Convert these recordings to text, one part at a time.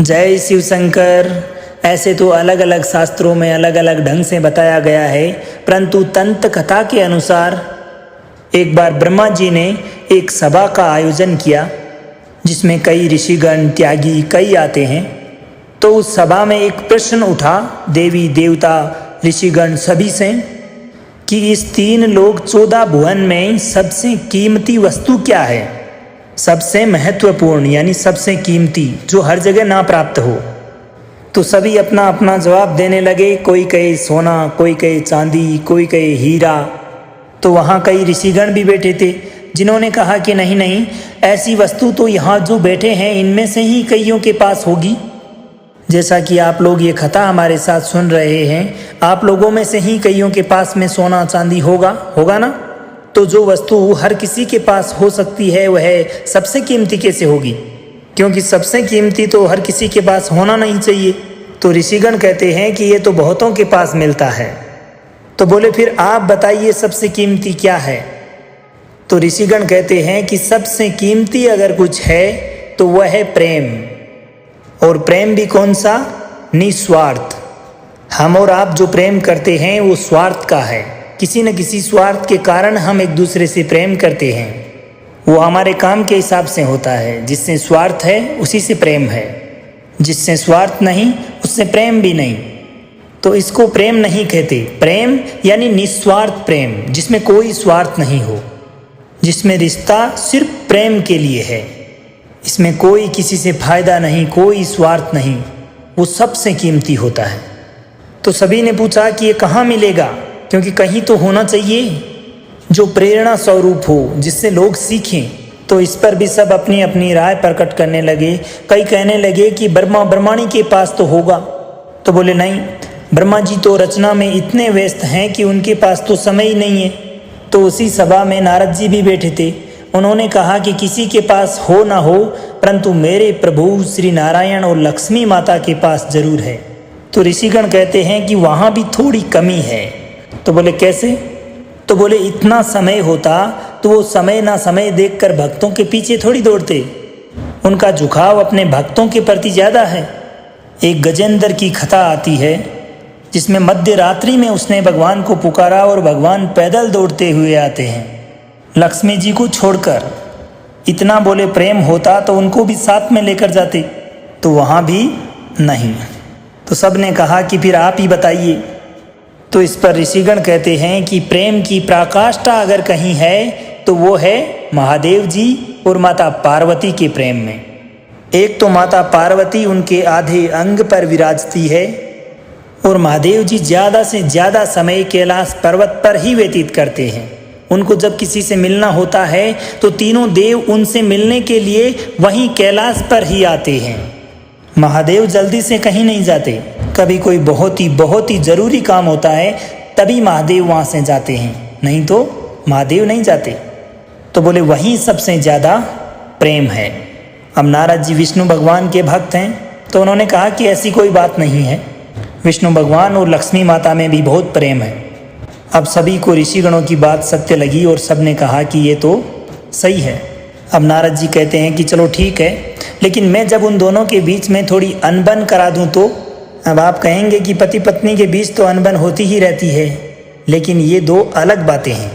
जय शिव शंकर। ऐसे तो अलग अलग शास्त्रों में अलग अलग ढंग से बताया गया है, परंतु तंत्र कथा के अनुसार एक बार ब्रह्मा जी ने एक सभा का आयोजन किया जिसमें कई ऋषिगण त्यागी कई आते हैं। तो उस सभा में एक प्रश्न उठा देवी देवता ऋषिगण सभी से कि इस 3 लोक 14 भुवन में सबसे कीमती वस्तु क्या है, सबसे महत्वपूर्ण यानी सबसे कीमती जो हर जगह ना प्राप्त हो। तो सभी अपना अपना जवाब देने लगे। कोई कहे सोना, कोई कहे चांदी, कोई कहे हीरा। तो वहाँ कई ऋषिगण भी बैठे थे जिन्होंने कहा कि नहीं नहीं, ऐसी वस्तु तो यहाँ जो बैठे हैं इनमें से ही कईयों के पास होगी। जैसा कि आप लोग ये कथा हमारे साथ सुन रहे हैं, आप लोगों में से ही कईयों के पास में सोना चांदी होगा ना। तो जो वस्तु हर किसी के पास हो सकती है वह सबसे कीमती कैसे होगी, क्योंकि सबसे कीमती तो हर किसी के पास होना नहीं चाहिए। तो ऋषिगण कहते हैं कि ये तो बहुतों के पास मिलता है। तो बोले फिर आप बताइए सबसे कीमती क्या है। तो ऋषिगण कहते हैं कि सबसे कीमती अगर कुछ है तो वह है प्रेम। और प्रेम भी कौन सा? निस्वार्थ। हम और आप जो प्रेम करते हैं वो स्वार्थ का है। किसी न किसी स्वार्थ के कारण हम एक दूसरे से प्रेम करते हैं। वो हमारे काम के हिसाब से होता है। जिससे स्वार्थ है उसी से प्रेम है, जिससे स्वार्थ नहीं उससे प्रेम भी नहीं। तो इसको प्रेम नहीं कहते। प्रेम यानी निस्वार्थ प्रेम, जिसमें कोई स्वार्थ नहीं हो, जिसमें रिश्ता सिर्फ प्रेम के लिए है, इसमें कोई किसी से फायदा नहीं, कोई स्वार्थ नहीं, वो सबसे कीमती होता है। तो सभी ने पूछा कि ये कहाँ मिलेगा, क्योंकि कहीं तो होना चाहिए जो प्रेरणा स्वरूप हो, जिससे लोग सीखें। तो इस पर भी सब अपनी अपनी राय प्रकट करने लगे। कई कहने लगे कि ब्रह्माणी के पास तो होगा। तो बोले नहीं, ब्रह्मा जी तो रचना में इतने व्यस्त हैं कि उनके पास तो समय ही नहीं है। तो उसी सभा में नारद जी भी बैठे थे। उन्होंने कहा कि किसी के पास हो ना हो, परंतु मेरे प्रभु श्री नारायण और लक्ष्मी माता के पास जरूर है। तो ऋषिगण कहते हैं कि वहाँ भी थोड़ी कमी है। तो बोले कैसे? तो बोले इतना समय होता तो वो समय ना समय देखकर भक्तों के पीछे थोड़ी दौड़ते। उनका झुकाव अपने भक्तों के प्रति ज़्यादा है। एक गजेंद्र की कथा आती है जिसमें मध्य रात्रि में उसने भगवान को पुकारा और भगवान पैदल दौड़ते हुए आते हैं लक्ष्मी जी को छोड़कर। इतना बोले प्रेम होता तो उनको भी साथ में लेकर जाते। तो वहाँ भी नहीं। तो सब ने कहा कि फिर आप ही बताइए। तो इस पर ऋषिगण कहते हैं कि प्रेम की पराकाष्ठा अगर कहीं है तो वो है महादेव जी और माता पार्वती के प्रेम में। एक तो माता पार्वती उनके आधे अंग पर विराजती है और महादेव जी ज़्यादा से ज़्यादा समय कैलाश पर्वत पर ही व्यतीत करते हैं। उनको जब किसी से मिलना होता है तो तीनों देव उनसे मिलने के लिए वहीं कैलाश पर ही आते हैं। महादेव जल्दी से कहीं नहीं जाते। कभी कोई बहुत ही ज़रूरी काम होता है तभी महादेव वहाँ से जाते हैं, नहीं तो महादेव नहीं जाते। तो बोले वहीं सबसे ज़्यादा प्रेम है। अब नारद जी विष्णु भगवान के भक्त हैं तो उन्होंने कहा कि ऐसी कोई बात नहीं है, विष्णु भगवान और लक्ष्मी माता में भी बहुत प्रेम है। अब सभी को ऋषिगणों की बात सत्य लगी और सब ने कहा कि ये तो सही है। अब नारद जी कहते हैं कि चलो ठीक है, लेकिन मैं जब उन दोनों के बीच में थोड़ी अनबन करा दूं तो? अब आप कहेंगे कि पति पत्नी के बीच तो अनबन होती ही रहती है, लेकिन ये 2 अलग बातें हैं।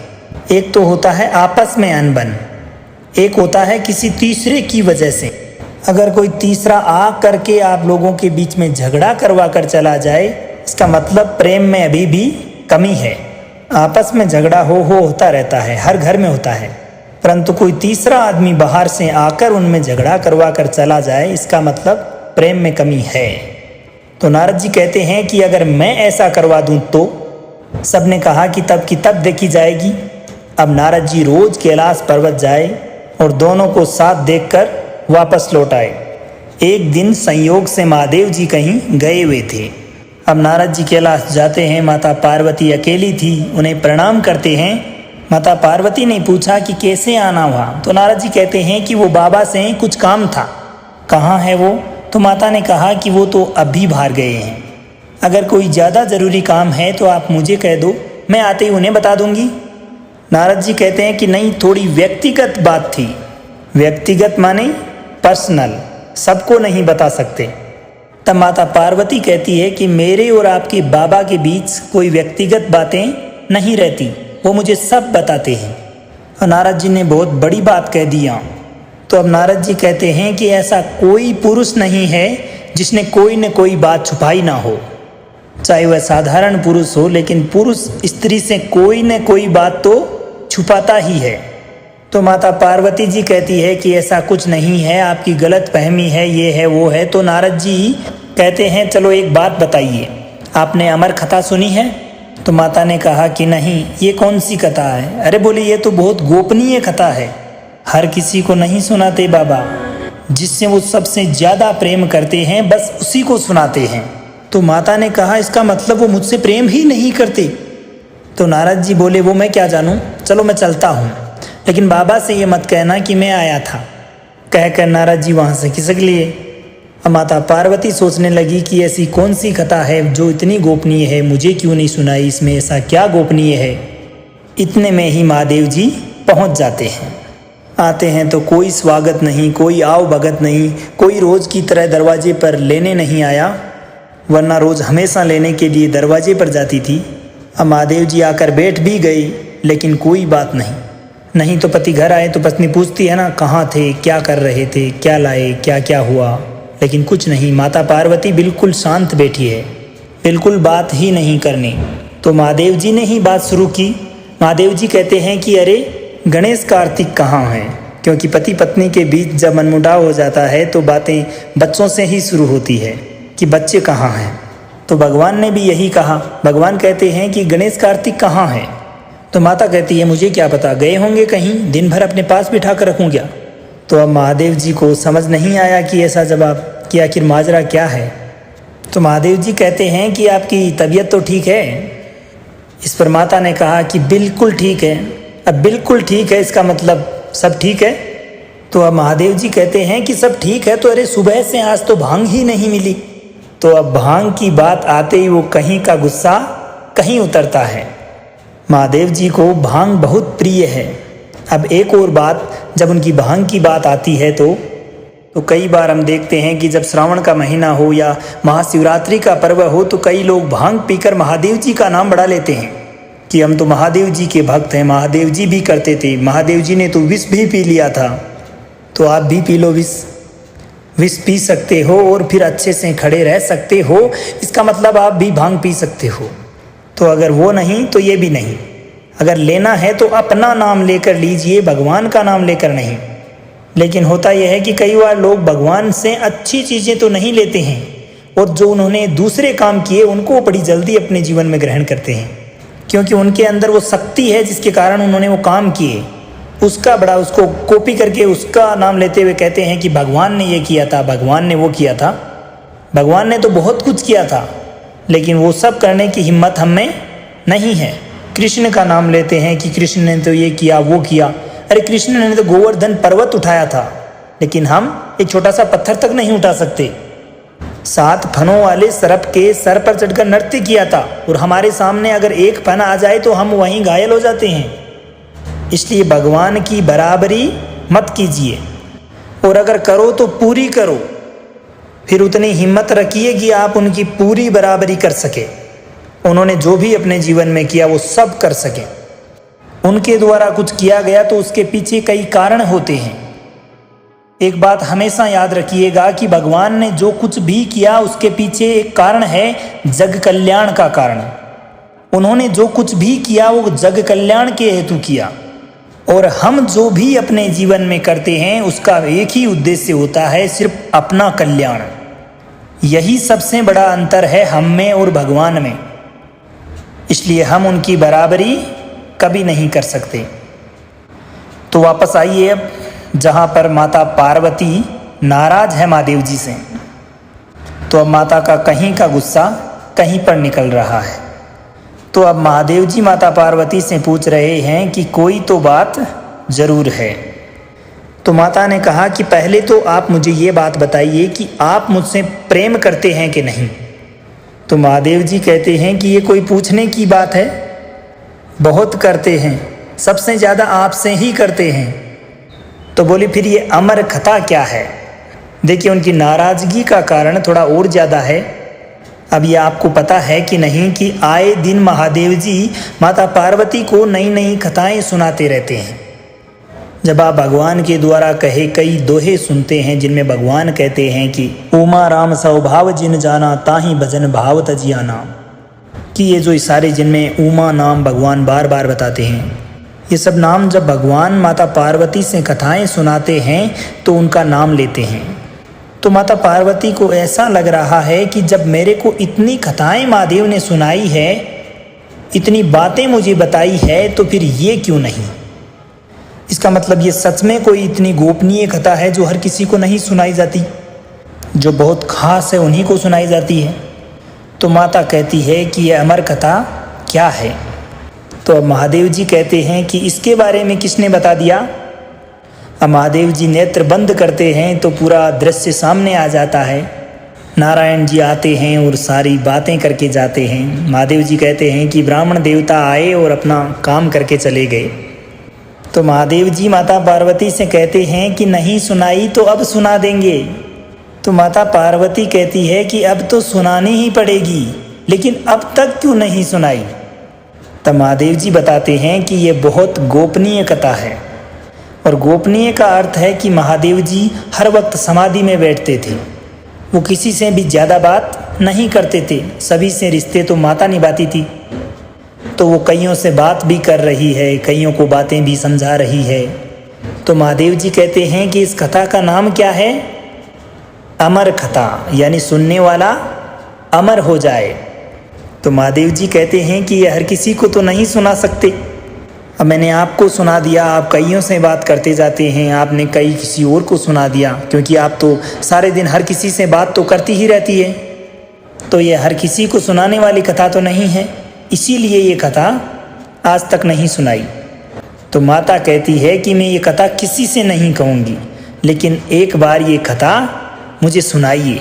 एक तो होता है आपस में अनबन, एक होता है किसी तीसरे की वजह से। अगर कोई तीसरा आ करके आप लोगों के बीच में झगड़ा करवा कर चला जाए, इसका मतलब प्रेम में अभी भी कमी है। आपस में झगड़ा होता रहता है, हर घर में होता है, परंतु कोई तीसरा आदमी बाहर से आकर उनमें झगड़ा करवा कर चला जाए, इसका मतलब प्रेम में कमी है। तो नारद जी कहते हैं कि अगर मैं ऐसा करवा दूं तो? सब ने कहा कि तब की तब देखी जाएगी। अब नारद जी रोज कैलाश पर्वत जाए और दोनों को साथ देखकर वापस लौट आए। एक दिन संयोग से महादेव जी कहीं गए हुए थे। अब नारद जी कैलाश जाते हैं, माता पार्वती अकेली थी, उन्हें प्रणाम करते हैं। माता पार्वती ने पूछा कि कैसे आना हुआ? तो नारद जी कहते हैं कि वो बाबा से कुछ काम था। कहाँ है वो? तो माता ने कहा कि वो तो अभी बाहर गए हैं। अगर कोई ज़्यादा ज़रूरी काम है तो आप मुझे कह दो, मैं आते ही उन्हें बता दूंगी। नारद जी कहते हैं कि नहीं, थोड़ी व्यक्तिगत बात थी। व्यक्तिगत माने पर्सनल, सबको नहीं बता सकते। तब माता पार्वती कहती है कि मेरे और आपके बाबा के बीच कोई व्यक्तिगत बातें नहीं रहती, वो मुझे सब बताते हैं। और नारद जी ने बहुत बड़ी बात कह दी। तो अब नारद जी कहते हैं कि ऐसा कोई पुरुष नहीं है जिसने कोई न कोई बात छुपाई ना हो, चाहे वह साधारण पुरुष हो, लेकिन पुरुष स्त्री से कोई न कोई बात तो छुपाता ही है। तो माता पार्वती जी कहती है कि ऐसा कुछ नहीं है, आपकी गलत फहमी है, ये है वो है। तो नारद जी कहते हैं चलो एक बात बताइए, आपने अमर कथा सुनी है? तो माता ने कहा कि नहीं, ये कौन सी कथा है? अरे बोली ये तो बहुत गोपनीय कथा है, हर किसी को नहीं सुनाते बाबा, जिससे वो सबसे ज़्यादा प्रेम करते हैं बस उसी को सुनाते हैं। तो माता ने कहा इसका मतलब वो मुझसे प्रेम ही नहीं करते। तो नारद जी बोले वो मैं क्या जानूँ, चलो मैं चलता हूँ, लेकिन बाबा से ये मत कहना कि मैं आया था। कहकर नारद जी वहाँ से खिसक लिए। अब माता पार्वती सोचने लगी कि ऐसी कौन सी कथा है जो इतनी गोपनीय है, मुझे क्यों नहीं सुनाई, इसमें ऐसा क्या गोपनीय है। इतने में ही महादेव जी पहुँच जाते हैं। आते हैं तो कोई स्वागत नहीं, कोई आओ भगत नहीं, कोई रोज़ की तरह दरवाजे पर लेने नहीं आया, वरना रोज़ हमेशा लेने के लिए दरवाजे पर जाती थी। अब महादेव जी आकर बैठ भी गई, लेकिन कोई बात नहीं तो पति घर आए तो पत्नी पूछती है ना, कहाँ थे, क्या कर रहे थे, क्या लाए, क्या क्या हुआ, लेकिन कुछ नहीं। माता पार्वती बिल्कुल शांत बैठी है, बिल्कुल बात ही नहीं करनी। तो महादेव जी ने ही बात शुरू की। महादेव जी कहते हैं कि अरे गणेश कार्तिक कहाँ हैं, क्योंकि पति पत्नी के बीच जब मनमुटाव हो जाता है तो बातें बच्चों से ही शुरू होती है कि बच्चे कहाँ हैं। तो भगवान ने भी यही कहा। भगवान कहते हैं कि गणेश कार्तिक कहाँ हैं। तो माता कहती है मुझे क्या पता, गए होंगे कहीं, दिन भर अपने पास बिठा कर रखूँ क्या। तो अब महादेव जी को समझ नहीं आया कि ऐसा जवाब कि आखिर माजरा क्या है। तो महादेव जी कहते हैं कि आपकी तबीयत तो ठीक है। इस पर माता ने कहा कि बिल्कुल ठीक है। अब बिल्कुल ठीक है इसका मतलब सब ठीक है। तो अब महादेव जी कहते हैं कि सब ठीक है, तो अरे सुबह से आज तो भांग ही नहीं मिली। तो अब भांग की बात आते ही वो कहीं का गुस्सा कहीं उतरता है। महादेव जी को भांग बहुत प्रिय है। अब एक और बात, जब उनकी भांग की बात आती है तो कई बार हम देखते हैं कि जब श्रावण का महीना हो या महाशिवरात्रि का पर्व हो तो कई लोग भांग पीकर महादेव जी का नाम बढ़ा लेते हैं कि हम तो महादेव जी के भक्त हैं, महादेव जी भी करते थे, महादेव जी ने तो विष भी पी लिया था, तो आप भी पी लो विष पी सकते हो और फिर अच्छे से खड़े रह सकते हो। इसका मतलब आप भी भांग पी सकते हो। तो अगर वो नहीं तो ये भी नहीं। अगर लेना है तो अपना नाम लेकर लीजिए, भगवान का नाम लेकर नहीं। लेकिन होता यह है कि कई बार लोग भगवान से अच्छी चीज़ें तो नहीं लेते हैं, और जो उन्होंने दूसरे काम किए उनको बड़ी जल्दी अपने जीवन में ग्रहण करते हैं, क्योंकि उनके अंदर वो शक्ति है जिसके कारण उन्होंने वो काम किए, उसको कॉपी करके उसका नाम लेते हुए कहते हैं कि भगवान ने ये किया था, भगवान ने वो किया था। भगवान ने तो बहुत कुछ किया था, लेकिन वो सब करने की हिम्मत हम में नहीं है। कृष्ण का नाम लेते हैं कि कृष्ण ने तो ये किया वो किया। अरे कृष्ण ने तो गोवर्धन पर्वत उठाया था, लेकिन हम एक छोटा सा पत्थर तक नहीं उठा सकते। 7 फनों वाले सर्प के सर पर चढ़कर नृत्य किया था, और हमारे सामने अगर एक फन आ जाए तो हम वहीं घायल हो जाते हैं। इसलिए भगवान की बराबरी मत कीजिए, और अगर करो तो पूरी करो, फिर उतनी हिम्मत रखिए कि आप उनकी पूरी बराबरी कर सके। उन्होंने जो भी अपने जीवन में किया वो सब कर सके। उनके द्वारा कुछ किया गया तो उसके पीछे कई कारण होते हैं। एक बात हमेशा याद रखिएगा कि भगवान ने जो कुछ भी किया उसके पीछे एक कारण है, जग कल्याण का कारण। उन्होंने जो कुछ भी किया वो जग कल्याण के हेतु किया, और हम जो भी अपने जीवन में करते हैं उसका एक ही उद्देश्य होता है, सिर्फ अपना कल्याण। यही सबसे बड़ा अंतर है हम में और भगवान में। इसलिए हम उनकी बराबरी कभी नहीं कर सकते। तो वापस आइए अब जहाँ पर माता पार्वती नाराज है महादेव जी से। तो अब माता का कहीं का गुस्सा कहीं पर निकल रहा है। तो अब महादेव जी माता पार्वती से पूछ रहे हैं कि कोई तो बात ज़रूर है। तो माता ने कहा कि पहले तो आप मुझे ये बात बताइए कि आप मुझसे प्रेम करते हैं कि नहीं। तो महादेव जी कहते हैं कि ये कोई पूछने की बात है, बहुत करते हैं, सबसे ज़्यादा आपसे ही करते हैं। तो बोली फिर ये अमर कथा क्या है। देखिए उनकी नाराज़गी का कारण थोड़ा और ज़्यादा है। अब ये आपको पता है कि नहीं कि आए दिन महादेव जी माता पार्वती को नई नई कथाएं सुनाते रहते हैं। जब आप भगवान के द्वारा कहे कई दोहे सुनते हैं जिनमें भगवान कहते हैं कि उमा राम स्वभाव जिन जाना ताहि भजन भाव तजियाना, कि ये जो सारे जिनमें उमा नाम भगवान बार बार बताते हैं, ये सब नाम जब भगवान माता पार्वती से कथाएं सुनाते हैं तो उनका नाम लेते हैं। तो माता पार्वती को ऐसा लग रहा है कि जब मेरे को इतनी कथाएं महादेव ने सुनाई है, इतनी बातें मुझे बताई है, तो फिर ये क्यों नहीं। इसका मतलब ये सच में कोई इतनी गोपनीय कथा है जो हर किसी को नहीं सुनाई जाती, जो बहुत खास है उन्हीं को सुनाई जाती है। तो माता कहती है कि ये अमर कथा क्या है। तो अब महादेव जी कहते हैं कि इसके बारे में किसने बता दिया। अब महादेव जी नेत्र बंद करते हैं तो पूरा दृश्य सामने आ जाता है। नारायण जी आते हैं और सारी बातें करके जाते हैं। महादेव जी कहते हैं कि ब्राह्मण देवता आए और अपना काम करके चले गए। तो महादेव जी माता पार्वती से कहते हैं कि नहीं सुनाई तो अब सुना देंगे। तो माता पार्वती कहती है कि अब तो सुनानी ही पड़ेगी, लेकिन अब तक क्यों नहीं सुनाई। तब महादेव जी बताते हैं कि ये बहुत गोपनीय कथा है। और गोपनीय का अर्थ है कि महादेव जी हर वक्त समाधि में बैठते थे। वो किसी से भी ज़्यादा बात नहीं करते थे, सभी से रिश्ते तो माता निभाती थी। तो वो कईयों से बात भी कर रही है, कईयों को बातें भी समझा रही है। तो महादेव जी कहते हैं कि इस कथा का नाम क्या है, अमर कथा, यानी सुनने वाला अमर हो जाए। तो महादेव जी कहते हैं कि ये हर किसी को तो नहीं सुना सकते। अब मैंने आपको सुना दिया, आप कईयों से बात करते जाते हैं, आपने कई किसी और को सुना दिया, क्योंकि आप तो सारे दिन हर किसी से बात तो करती ही रहती है। तो ये हर किसी को सुनाने वाली कथा तो नहीं है, इसीलिए ये कथा आज तक नहीं सुनाई। तो माता कहती है कि मैं ये कथा किसी से नहीं कहूँगी, लेकिन एक बार ये कथा मुझे सुनाइए।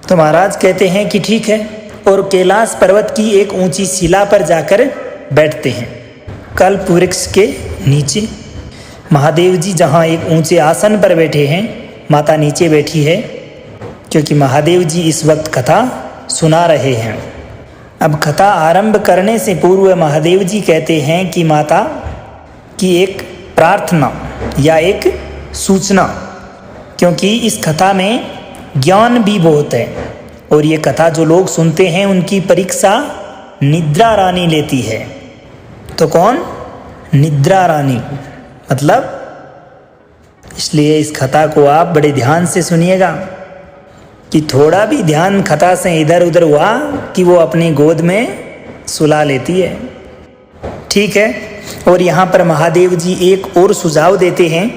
तो महाराज कहते हैं कि ठीक है, और कैलाश पर्वत की एक ऊंची शिला पर जाकर बैठते हैं। कल्प वृक्ष के नीचे महादेव जी जहाँ एक ऊंचे आसन पर बैठे हैं, माता नीचे बैठी है, क्योंकि महादेव जी इस वक्त कथा सुना रहे हैं। अब कथा आरंभ करने से पूर्व महादेव जी कहते हैं कि माता की एक प्रार्थना या एक सूचना, क्योंकि इस कथा में ज्ञान भी बहुत है और ये कथा जो लोग सुनते हैं उनकी परीक्षा निद्रा रानी लेती है। तो कौन? निद्रा रानी। मतलब इसलिए इस कथा को आप बड़े ध्यान से सुनिएगा कि थोड़ा भी ध्यान कथा से इधर उधर हुआ कि वो अपनी गोद में सुला लेती है। ठीक है, और यहाँ पर महादेव जी एक और सुझाव देते हैं,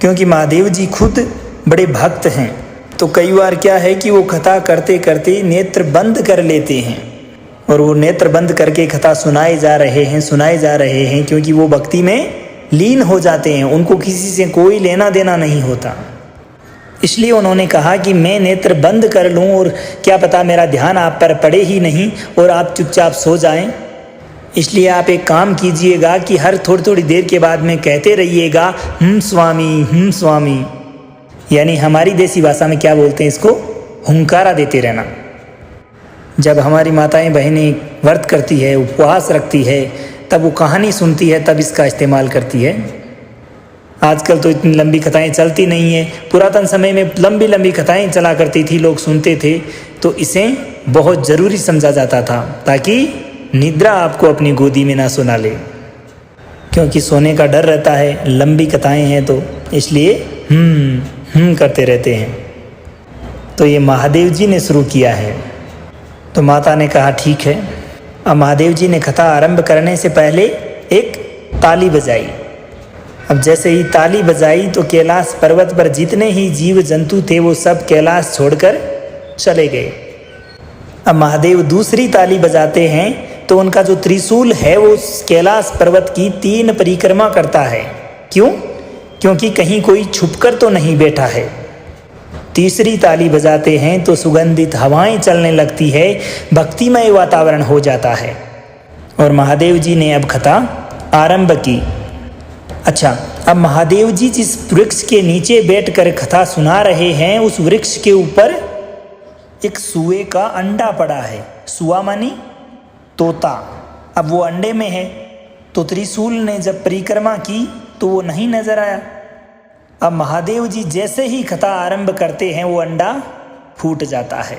क्योंकि महादेव जी खुद बड़े भक्त हैं। तो कई बार क्या है कि वो कथा करते करते नेत्र बंद कर लेते हैं और वो नेत्र बंद करके कथा सुनाए जा रहे हैं, क्योंकि वो भक्ति में लीन हो जाते हैं, उनको किसी से कोई लेना देना नहीं होता। इसलिए उन्होंने कहा कि मैं नेत्र बंद कर लूं और क्या पता मेरा ध्यान आप पर पड़े ही नहीं और आप चुपचाप सो जाएं। इसलिए आप एक काम कीजिएगा कि हर थोड़ी थोड़ी देर के बाद में कहते रहिएगा स्वामी, यानी हमारी देसी भाषा में क्या बोलते हैं इसको, हुंकारा देते रहना। जब हमारी माताएं बहनें व्रत करती है, उपवास रखती है, तब वो कहानी सुनती है, तब इसका इस्तेमाल करती है। आजकल तो इतनी लंबी कथाएं चलती नहीं है, पुरातन समय में लंबी लंबी कथाएं चला करती थी, लोग सुनते थे। तो इसे बहुत ज़रूरी समझा जाता था ताकि निद्रा आपको अपनी गोदी में ना सुना ले, क्योंकि सोने का डर रहता है, लंबी कथाएं हैं तो इसलिए करते रहते हैं। तो ये महादेव जी ने शुरू किया है। तो माता ने कहा ठीक है। अब महादेव जी ने कथा आरंभ करने से पहले एक ताली बजाई। अब जैसे ही ताली बजाई तो कैलाश पर्वत पर जितने ही जीव जंतु थे वो सब कैलाश छोड़कर चले गए। अब महादेव दूसरी ताली बजाते हैं तो उनका जो त्रिशूल है वो कैलाश पर्वत की 3 परिक्रमा करता है। क्यों? क्योंकि कहीं कोई छुपकर तो नहीं बैठा है। तीसरी ताली बजाते हैं तो सुगंधित हवाएं चलने लगती है, भक्तिमय वातावरण हो जाता है और महादेव जी ने अब कथा आरंभ की। अच्छा, अब महादेव जी जिस वृक्ष के नीचे बैठकर कथा सुना रहे हैं, उस वृक्ष के ऊपर एक सूए का अंडा पड़ा है। सुआ मानी तोता। अब वो अंडे में है, तो त्रिशूल ने जब परिक्रमा की तो वो नहीं नजर आया। अब महादेव जी जैसे ही कथा आरंभ करते हैं, वो अंडा फूट जाता है।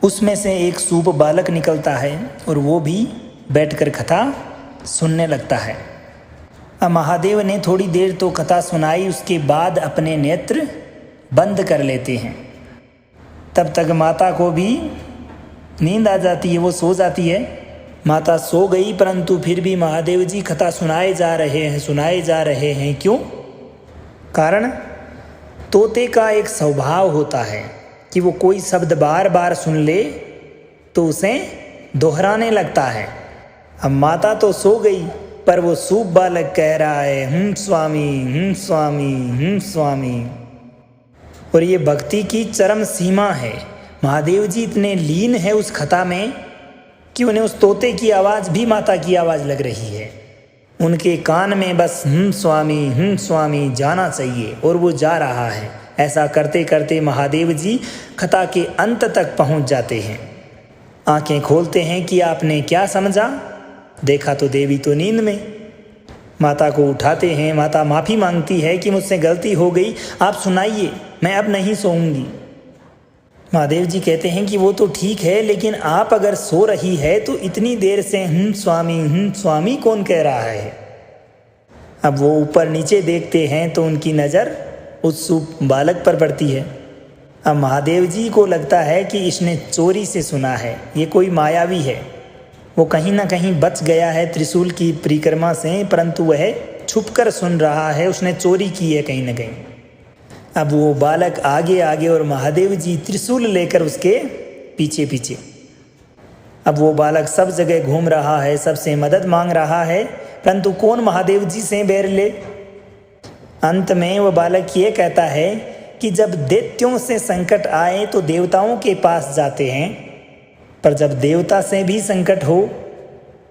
उसमें से एक सूप बालक निकलता है और वो भी बैठकर कथा सुनने लगता है। अब महादेव ने थोड़ी देर तो कथा सुनाई, उसके बाद अपने नेत्र बंद कर लेते हैं। तब तक माता को भी नींद आ जाती है, वो सो जाती है। माता सो गई, परंतु फिर भी महादेव जी कथा सुनाए जा रहे हैं। क्यों? कारण तोते का एक स्वभाव होता है कि वो कोई शब्द बार बार सुन ले तो उसे दोहराने लगता है। अब माता तो सो गई, पर वो सूप बालक कह रहा है स्वामी, स्वामी, स्वामी। और ये भक्ति की चरम सीमा है। महादेव जी इतने लीन है उस कथा में कि उन्हें उस तोते की आवाज़ भी माता की आवाज़ लग रही है। उनके कान में बस स्वामी, स्वामी जाना चाहिए, और वो जा रहा है। ऐसा करते करते महादेव जी कथा के अंत तक पहुंच जाते हैं। आंखें खोलते हैं कि आपने क्या समझा। देखा तो देवी तो नींद में। माता को उठाते हैं। माता माफ़ी मांगती है कि मुझसे गलती हो गई, आप सुनाइए, मैं अब नहीं सोऊंगी। महादेव जी कहते हैं कि वो तो ठीक है, लेकिन आप अगर सो रही है तो इतनी देर से स्वामी, स्वामी कौन कह रहा है। अब वो ऊपर नीचे देखते हैं तो उनकी नज़र उस सूप बालक पर पड़ती है। अब महादेव जी को लगता है कि इसने चोरी से सुना है, ये कोई मायावी है, वो कहीं ना कहीं बच गया है त्रिशूल की परिक्रमा से, परंतु वह छुपकर सुन रहा है, उसने चोरी की है कहीं ना कहीं। अब वो बालक आगे आगे और महादेव जी त्रिशूल लेकर उसके पीछे पीछे। अब वो बालक सब जगह घूम रहा है, सबसे मदद मांग रहा है, परंतु कौन महादेव जी से बैर ले। अंत में वह बालक ये कहता है कि जब दैत्यों से संकट आए तो देवताओं के पास जाते हैं, पर जब देवता से भी संकट हो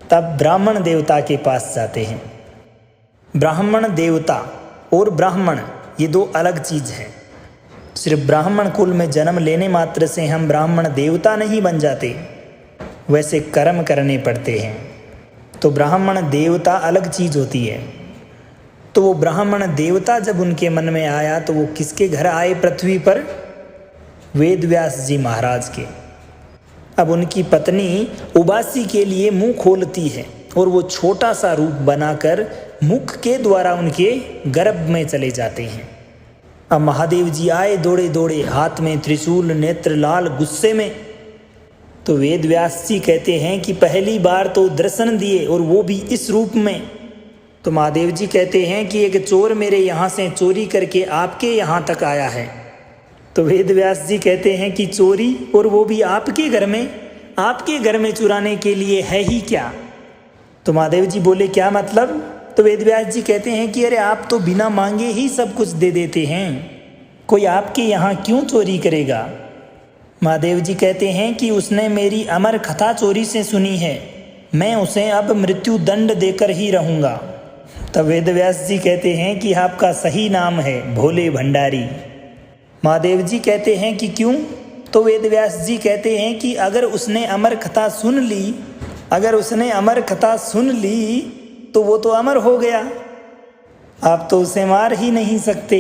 तब ब्राह्मण देवता के पास जाते हैं। ब्राह्मण देवता और ब्राह्मण ये दो अलग चीज़ हैं। सिर्फ ब्राह्मण कुल में जन्म लेने मात्र से हम ब्राह्मण देवता नहीं बन जाते, वैसे कर्म करने पड़ते हैं। तो ब्राह्मण देवता अलग चीज़ होती है। तो वो ब्राह्मण देवता जब उनके मन में आया तो वो किसके घर आए पृथ्वी पर? वेद व्यास जी महाराज के। अब उनकी पत्नी उबासी के लिए मुंह खोलती है और वो छोटा सा रूप बनाकर मुख के द्वारा उनके गर्भ में चले जाते हैं। अब महादेव जी आए दौड़े दौड़े, हाथ में त्रिशूल, नेत्र लाल, गुस्से में। तो वेद व्यास जी कहते हैं कि पहली बार तो दर्शन दिए और वो भी इस रूप में। तो महादेव जी कहते हैं कि एक चोर मेरे यहाँ से चोरी करके आपके यहाँ तक आया है। तो वेद व्यास जी कहते हैं कि चोरी, और वो भी आपके घर में चुराने के लिए है ही क्या। तो महादेव जी बोले क्या मतलब। तो वेद व्यास जी कहते हैं कि अरे आप तो बिना मांगे ही सब कुछ दे देते हैं, कोई आपके यहाँ क्यों चोरी करेगा। महादेव जी कहते हैं कि उसने मेरी अमर कथा चोरी से सुनी है, मैं उसे अब मृत्यु दंड देकर ही रहूँगा। तब वेद व्यास जी कहते हैं कि आपका सही नाम है भोले भंडारी। महादेव जी कहते हैं कि क्यों। तो वेद व्यास जी कहते हैं कि अगर उसने अमर कथा सुन ली तो वो तो अमर हो गया, आप तो उसे मार ही नहीं सकते।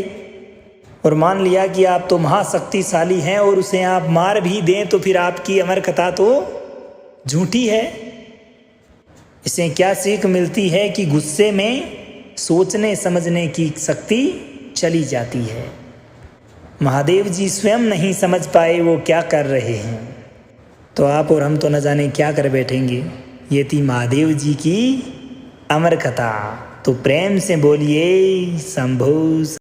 और मान लिया कि आप तो महाशक्तिशाली हैं और उसे आप मार भी दें तो फिर आपकी अमर कथा तो झूठी है। इसे क्या सीख मिलती है कि गुस्से में सोचने समझने की शक्ति चली जाती है। महादेव जी स्वयं नहीं समझ पाए वो क्या कर रहे हैं, तो आप और हम तो न जाने क्या कर बैठेंगे। ये थी महादेव जी की अमर कथा। तो प्रेम से बोलिए शंभू।